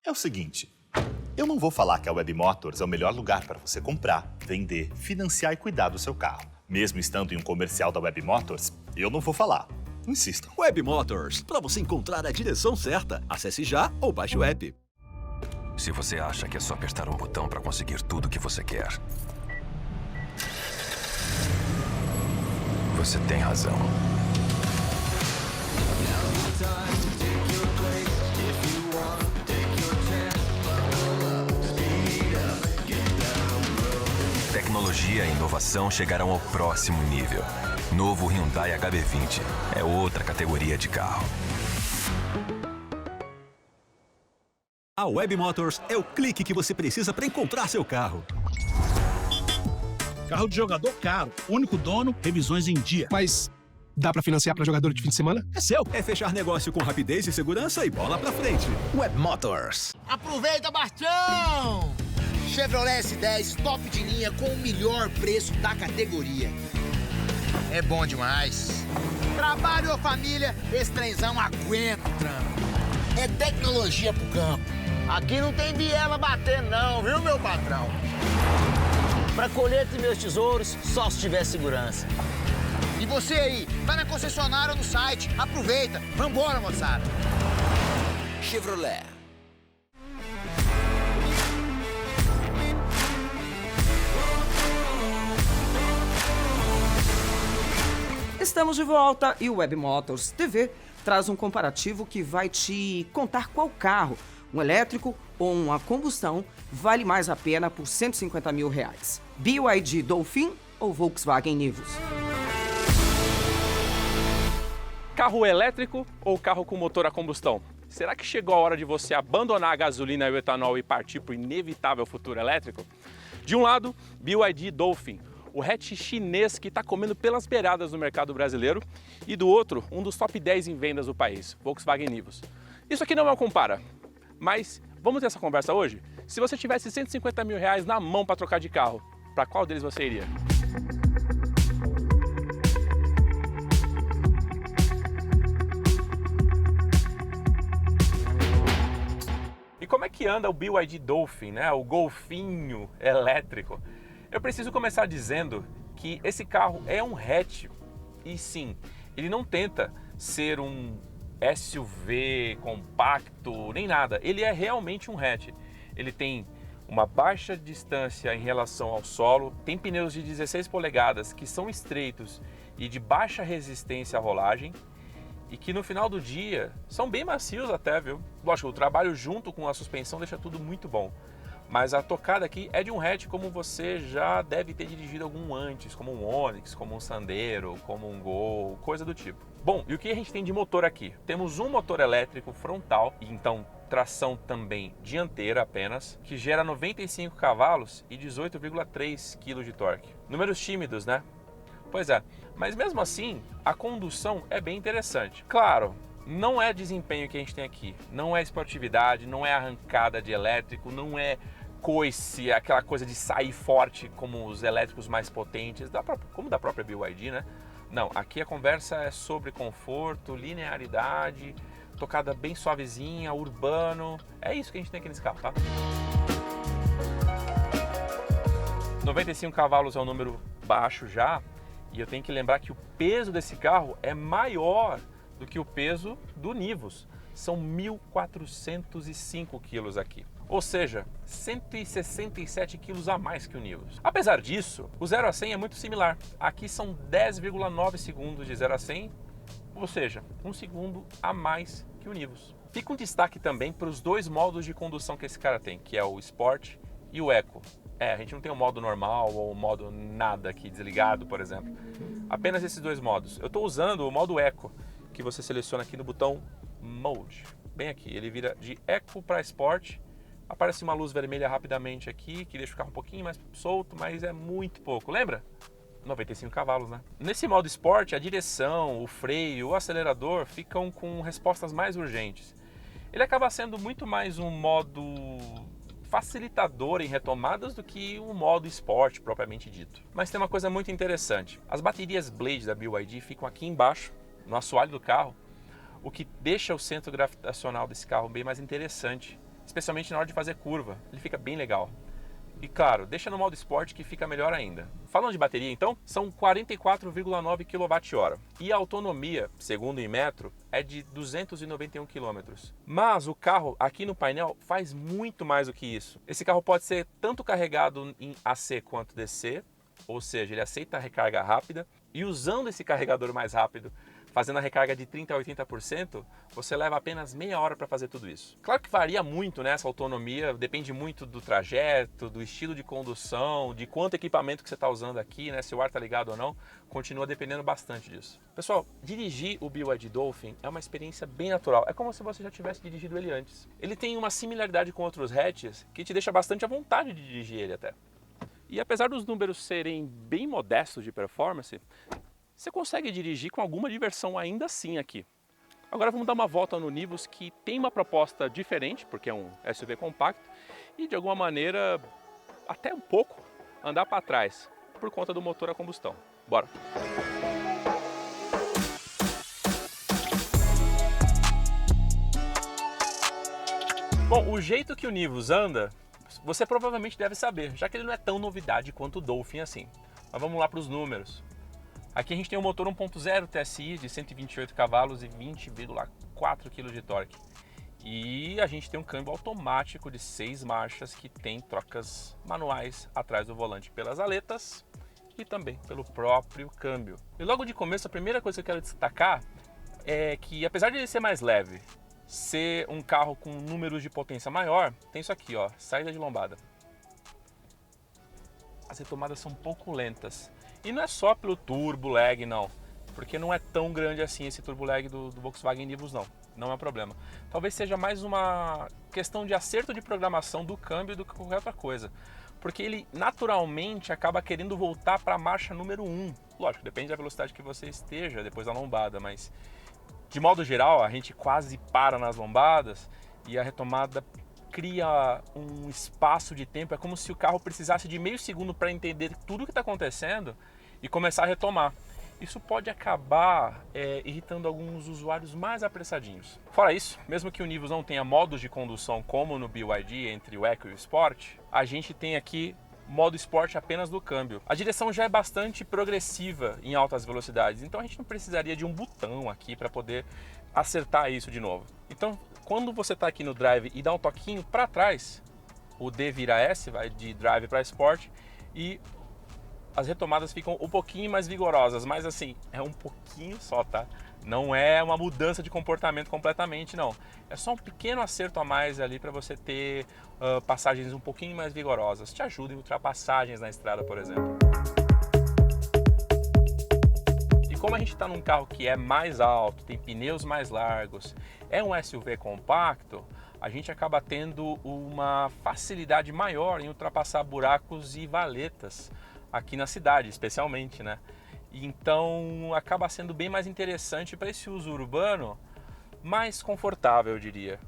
É o seguinte, eu não vou falar que a Web Motors é o melhor lugar para você comprar, vender, financiar e cuidar do seu carro. Mesmo estando em um comercial da Web Motors, eu não vou falar. Insistam. Web Motors, para você encontrar a direção certa. Acesse já ou baixe o app. Se você acha que é só apertar um botão para conseguir tudo o que você quer, você tem razão. Tecnologia e inovação chegaram ao próximo nível. Novo Hyundai HB20 é outra categoria de carro. A Web Motors é o clique que você precisa para encontrar seu carro. Carro de jogador caro, único dono, revisões em dia. Mas dá pra financiar pra jogador de fim de semana? É seu. É fechar negócio com rapidez e segurança e bola pra frente. Web Motors. Aproveita, Bastião! Chevrolet S10 top de linha com o melhor preço da categoria. É bom demais. Trabalho ou família, esse trenzão aguenta o trampo. É tecnologia pro campo. Aqui não tem biela batendo não, viu, meu patrão? Pra colheita e meus tesouros, só se tiver segurança. E você aí, tá na concessionária ou no site? Aproveita. Vambora, moçada. Chevrolet. Estamos de volta e o Web Motors TV traz um comparativo que vai te contar qual carro, um elétrico ou uma combustão, vale mais a pena por R$150 mil. BYD Dolphin ou Volkswagen Nivus? Carro elétrico ou carro com motor a combustão? Será que chegou a hora de você abandonar a gasolina e o etanol e partir para o inevitável futuro elétrico? De um lado, BYD Dolphin, o hatch chinês que está comendo pelas beiradas no mercado brasileiro, e do outro, um dos top 10 em vendas do país, Volkswagen Nivus. Isso aqui não é um compara, mas vamos ter essa conversa hoje? Se você tivesse R$150 mil na mão para trocar de carro, para qual deles você iria? E como é que anda o BYD Dolphin, né? O golfinho elétrico? Eu preciso começar dizendo que esse carro é um hatch e sim, ele não tenta ser um SUV compacto nem nada, ele é realmente um hatch. Ele tem uma baixa distância em relação ao solo, tem pneus de 16 polegadas que são estreitos e de baixa resistência à rolagem e que no final do dia são bem macios até, viu? Lógico, o trabalho junto com a suspensão deixa tudo muito bom. Mas a tocada aqui é de um hatch como você já deve ter dirigido algum antes, como um Onix, como um Sandero, como um Gol, coisa do tipo. Bom, e o que a gente tem de motor aqui? Temos um motor elétrico frontal, e então tração também dianteira apenas, que gera 95 cavalos e 18,3 kg de torque. Números tímidos, né? Pois é, mas mesmo assim, a condução é bem interessante. Claro, não é desempenho que a gente tem aqui, não é esportividade, não é arrancada de elétrico, não é coice, aquela coisa de sair forte como os elétricos mais potentes, como da própria BYD, né? Não, aqui a conversa é sobre conforto, linearidade, tocada bem suavezinha, urbano, é isso que a gente tem aqui nesse carro, tá? 95 cavalos é um número baixo já, e eu tenho que lembrar que o peso desse carro é maior do que o peso do Nivus. São 1.405 quilos aqui. Ou seja, 167 quilos a mais que o Nivus. Apesar disso, o 0 a 100 é muito similar. Aqui são 10,9 segundos de 0 a 100, ou seja, 1 segundo a mais que o Nivus. Fica um destaque também para os dois modos de condução que esse cara tem, que é o Sport e o Eco. A gente não tem o modo normal ou o modo nada aqui, desligado, por exemplo. Apenas esses dois modos. Eu estou usando o modo Eco, que você seleciona aqui no botão Mode, bem aqui. Ele vira de Eco para Sport, aparece uma luz vermelha rapidamente aqui, que deixa o carro um pouquinho mais solto, mas é muito pouco, lembra? 95 cavalos, né? Nesse modo Sport, a direção, o freio, o acelerador ficam com respostas mais urgentes. Ele acaba sendo muito mais um modo facilitador em retomadas do que um modo Sport propriamente dito. Mas tem uma coisa muito interessante, as baterias Blade da BYD ficam aqui embaixo, no assoalho do carro, o que deixa o centro gravitacional desse carro bem mais interessante especialmente na hora de fazer curva. Ele fica bem legal. E claro, deixa no modo esporte que fica melhor ainda. Falando de bateria então, são 44,9 kWh. E a autonomia, segundo o Inmetro, é de 291 km. Mas o carro aqui no painel faz muito mais do que isso. Esse carro pode ser tanto carregado em AC quanto DC, ou seja, ele aceita a recarga rápida. E usando esse carregador mais rápido, fazendo a recarga de 30% a 80%, você leva apenas meia hora para fazer tudo isso. Claro que varia muito nessa autonomia, depende muito do trajeto, do estilo de condução, de quanto equipamento que você está usando aqui, né? Se o ar está ligado ou não, continua dependendo bastante disso. Pessoal, dirigir o BYD Dolphin é uma experiência bem natural, é como se você já tivesse dirigido ele antes. Ele tem uma similaridade com outros hatches que te deixa bastante à vontade de dirigir ele até. E apesar dos números serem bem modestos de performance, você consegue dirigir com alguma diversão ainda assim aqui. Agora vamos dar uma volta no Nivus, que tem uma proposta diferente, porque é um SUV compacto, e de alguma maneira, até um pouco, andar para trás, por conta do motor a combustão. Bora! Bom, o jeito que o Nivus anda, você provavelmente deve saber, já que ele não é tão novidade quanto o Dolphin assim. Mas vamos lá para os números. Aqui a gente tem um motor 1.0 TSI de 128 cavalos e 20,4 kg de torque. E a gente tem um câmbio automático de 6 marchas que tem trocas manuais atrás do volante pelas aletas e também pelo próprio câmbio. E logo de começo, a primeira coisa que eu quero destacar é que, apesar de ele ser mais leve, ser um carro com números de potência maior, tem isso aqui, ó, saída de lombada. As retomadas são um pouco lentas. E não é só pelo turbo lag, não, porque não é tão grande assim esse turbo lag do Volkswagen Nivus, não é um problema. Talvez seja mais uma questão de acerto de programação do câmbio do que qualquer outra coisa, porque ele naturalmente acaba querendo voltar para a marcha número 1. Lógico, depende da velocidade que você esteja depois da lombada, mas de modo geral a gente quase para nas lombadas e a retomada cria um espaço de tempo, é como se o carro precisasse de meio segundo para entender tudo o que está acontecendo e começar a retomar. Isso pode acabar irritando alguns usuários mais apressadinhos. Fora isso, mesmo que o Nivus não tenha modos de condução como no BYD entre o Eco e o Sport, a gente tem aqui modo Sport apenas do câmbio. A direção já é bastante progressiva em altas velocidades, então a gente não precisaria de um botão aqui para poder acertar isso de novo. Então, quando você está aqui no Drive e dá um toquinho para trás, o D vira S, vai de Drive para Sport, e as retomadas ficam um pouquinho mais vigorosas, mas assim, é um pouquinho só, tá? Não é uma mudança de comportamento completamente, não. É só um pequeno acerto a mais ali para você ter passagens um pouquinho mais vigorosas. Te ajuda em ultrapassagens na estrada, por exemplo. E como a gente está num carro que é mais alto, tem pneus mais largos, é um SUV compacto, a gente acaba tendo uma facilidade maior em ultrapassar buracos e valetas aqui na cidade, especialmente, né? Então acaba sendo bem mais interessante para esse uso urbano, mais confortável, eu diria.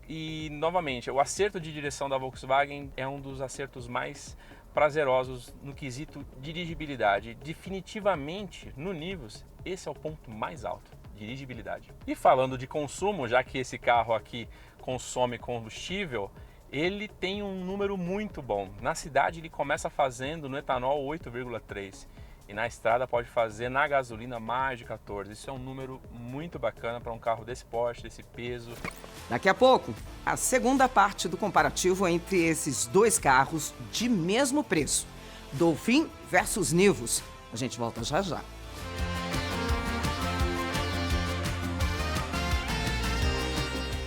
E novamente, o acerto de direção da Volkswagen é um dos acertos mais prazerosos no quesito dirigibilidade. Definitivamente, no Nivus, esse é o ponto mais alto, dirigibilidade. E falando de consumo, já que esse carro aqui consome combustível, ele tem um número muito bom. Na cidade ele começa fazendo no etanol 8,3 e na estrada pode fazer na gasolina mais de 14. Isso é um número muito bacana para um carro desse porte, desse peso. Daqui a pouco, a segunda parte do comparativo entre esses dois carros de mesmo preço. Dolphin versus Nivus. A gente volta já já.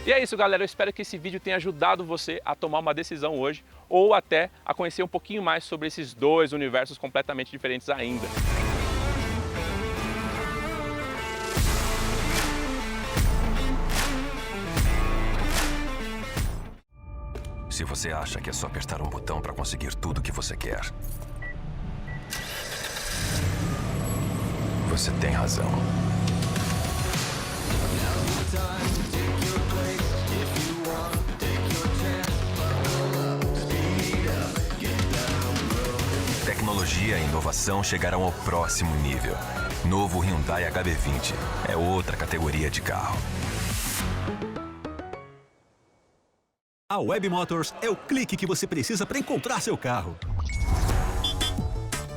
E é isso, galera. Eu espero que esse vídeo tenha ajudado você a tomar uma decisão hoje ou até a conhecer um pouquinho mais sobre esses dois universos completamente diferentes ainda. Se você acha que é só apertar um botão para conseguir tudo o que você quer, você tem razão. Tecnologia e inovação chegarão ao próximo nível. Novo Hyundai HB20 é outra categoria de carro. A A Web Motors é o clique que você precisa para encontrar seu carro.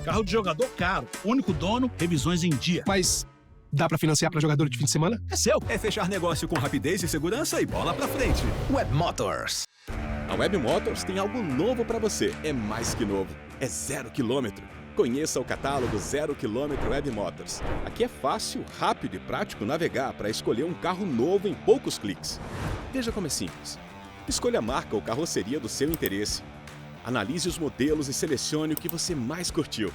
Carro de jogador caro, único dono, revisões em dia. Mas dá pra financiar pra jogador de fim de semana? É seu. É fechar negócio com rapidez e segurança e bola pra frente. Web Motors. A Web Motors tem algo novo para você. É mais que novo. É 0 km. Conheça o catálogo 0 km Web Motors. Aqui é fácil, rápido e prático navegar para escolher um carro novo em poucos cliques. Veja como é simples. Escolha a marca ou carroceria do seu interesse. Analise os modelos e selecione o que você mais curtiu.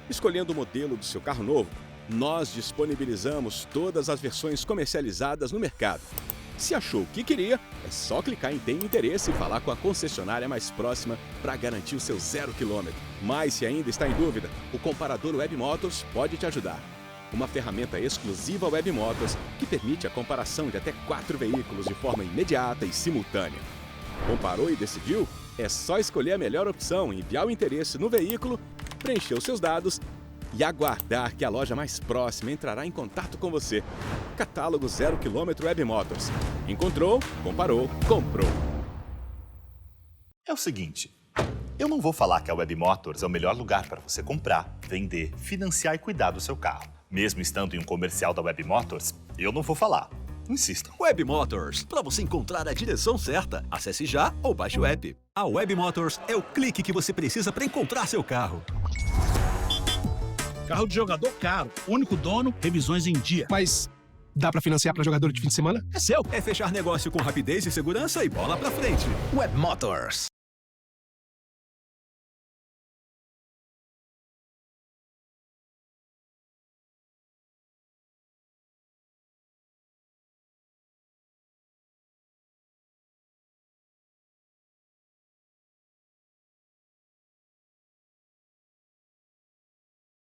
Escolhendo o modelo do seu carro novo, nós disponibilizamos todas as versões comercializadas no mercado. Se achou o que queria, é só clicar em Tem Interesse e falar com a concessionária mais próxima para garantir o seu 0 km. Mas se ainda está em dúvida, o comparador Web Motors pode te ajudar. Uma ferramenta exclusiva Web Motors que permite a comparação de até 4 veículos de forma imediata e simultânea. Comparou e decidiu? É só escolher a melhor opção, enviar o interesse no veículo, preencher os seus dados e aguardar que a loja mais próxima entrará em contato com você. Catálogo 0 km Web Motors. Encontrou, comparou, comprou. É o seguinte, eu não vou falar que a Web Motors é o melhor lugar para você comprar, vender, financiar e cuidar do seu carro. Mesmo estando em um comercial da Web Motors, eu não vou falar. Insistam. Web Motors, para você encontrar a direção certa, acesse já ou baixe o app. A Web Motors é o clique que você precisa para encontrar seu carro. Carro de jogador caro, único dono, revisões em dia. Mas dá pra financiar pra jogador de fim de semana? É seu. É fechar negócio com rapidez e segurança e bola pra frente. Web Motors.